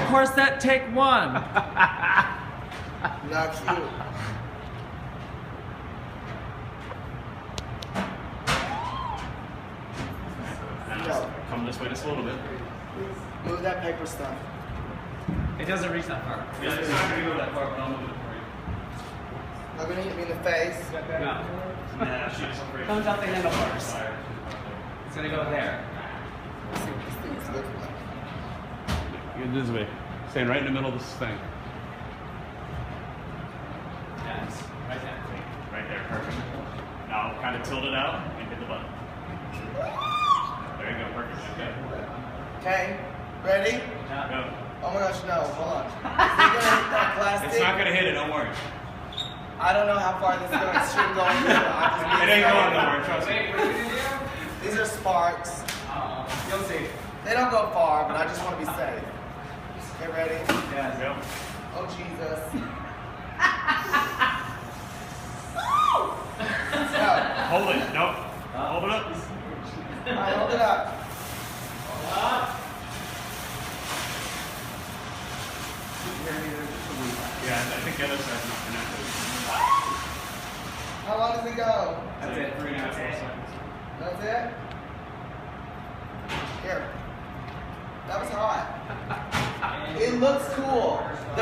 corset, take one. Not cute. Now, come this way just a little bit. Move that paper stuff. It doesn't reach that far. Yeah, it's not going to go that far, but I'll move it for you. Not gonna hit me in the face. No. Nah, she's afraid. Comes out the handlebars. It's gonna go there. Let's see what this thing is looking like. Get this way. Stand right in the middle of this thing. Yes. Right there. Right there, perfect. Now kind of tilt it out and hit the button. There you go, perfect. Okay. Okay, ready? Go. Oh my gosh, no, hold on. Is it gonna hit that plastic? It's not going to hit it, don't worry. I don't know how far this is going. It shouldn't go in there. It ain't going nowhere, trust me. These are sparks. You'll see. They don't go far, but I just want to be safe. Okay, ready? Yes. Go. Oh, Jesus. No. Hold it. Nope. Hold it up. All right, hold it up. Yeah, I think the other side's not connected. How long does it go? That's it. 3.5 seconds. That's it? Here. That was hot. It looks cool.